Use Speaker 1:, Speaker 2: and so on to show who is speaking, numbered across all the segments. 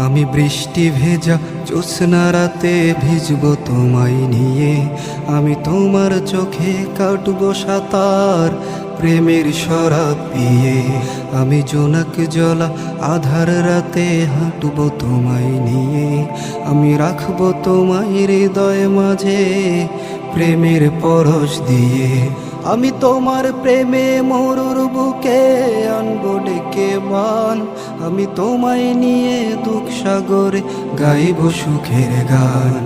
Speaker 1: আমি বৃষ্টি ভেজা জ্যোৎস্না রাতে ভিজব তোমায় নিয়ে, আমি তোমার চোখে কাটবো সাঁতার প্রেমের শরাব পিয়ে। আমি জোনাক জলা আধার রাতে হাঁটবো তোমায় নিয়ে, আমি রাখবো তোমায় হৃদয় মাঝে প্রেমের পরশ দিয়ে। আমি তোমার প্রেমে মরুর বুকে আনবো ডেকে বান, আমি তোমায় নিয়ে দুঃখ সাগরে গাইব সুখের গান।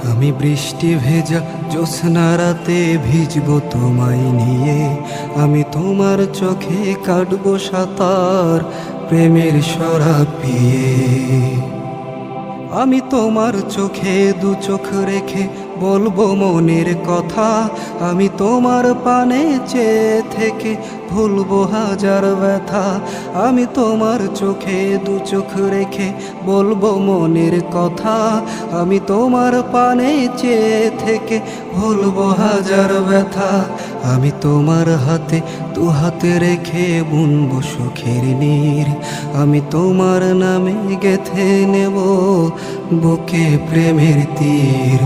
Speaker 1: আমি বৃষ্টি ভেজা জ্যোৎস্না রাতে ভিজব তোমায় নিয়ে, আমি তোমার চোখে কাটবো সাঁতার প্রেমের শরাব পিয়ে। আমি তোমার চোখে দু চোখ রেখে বলবো মনের কথা, আমি তোমার পানে চেয়ে থেকে ভুলবো হাজার ব্যথা। আমি তোমার চোখে দু চোখ রেখে বলবো মনের কথা, আমি তোমার পানে চেয়ে থেকে ভুলবো হাজার ব্যথা। আমি তোমার হাতে দু হাতে রেখে বুনবো সুখের নীর, আমি তোমার নামে গেঁথে নেব বুকে প্রেমের তীর।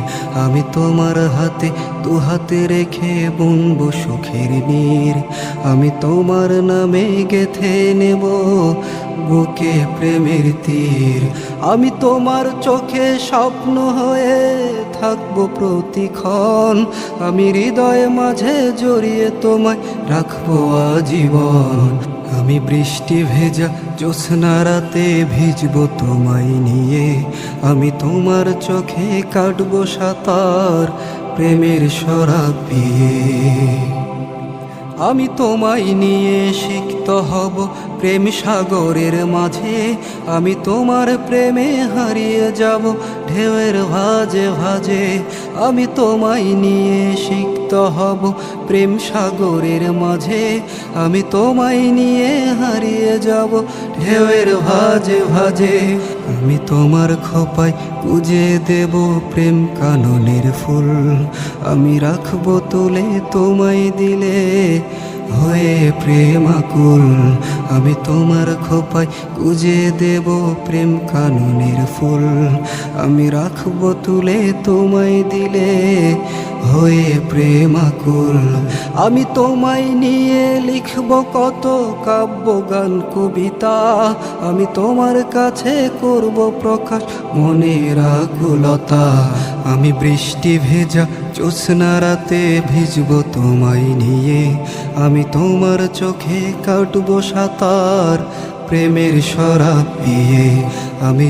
Speaker 1: আমি তোমার হাতে দু হাতে রেখে বুনবো সুখের নীর, আমি তোমার নামে গেঁথে নেব বুকে প্রেমের তীর। আমি তোমার চোখে স্বপ্ন হয়ে থাকবো প্রতিক্ষণ, আমি হৃদয় মাঝে জড়িয়ে তোমায় রাখবো আজীবন। আমি বৃষ্টি ভেজা জ্যোৎস্না রাতে ভিজব তোমায় নিয়ে, আমি তোমার চোখে কাটবো সাঁতার প্রেমের শরাব পিয়ে। আমি তোমায় নিয়ে সিক্ত হব প্রেম সাগরের মাঝে, আমি তোমার প্রেমে হারিয়ে যাব ঢেউয়ের ভাজে ভাজে। আমি তোমায় নিয়ে সিক্ত হব প্রেম সাগরের মাঝে, আমি তোমায় নিয়ে হারিয়ে যাব ঢেউয়ের ভাজে ভাজে। আমি তোমার খোপায় গুজে দেব প্রেম কাননের ফুল, আমি রাখবো তুলে তোমায় দিলে হয়ে প্রেমাকুল। আমি তোমার খোপায় গুজে দেব প্রেম কাননের ফুল, আমি রাখবো তুলে তোমায় দিলে হয়ে প্রেমাকুল। আমি তোমায় নিয়ে লিখব কত কাব্য গান কবিতা, আমি তোমার কাছে করব প্রকাশ মনের আকুলতা। আমি বৃষ্টি ভেজা জ্যোৎস্না রাতে ভিজব তোমায় নিয়ে, আমি তোমার চোখে কাটবো সাঁতার প্রেমের শরাব পিয়ে। আমি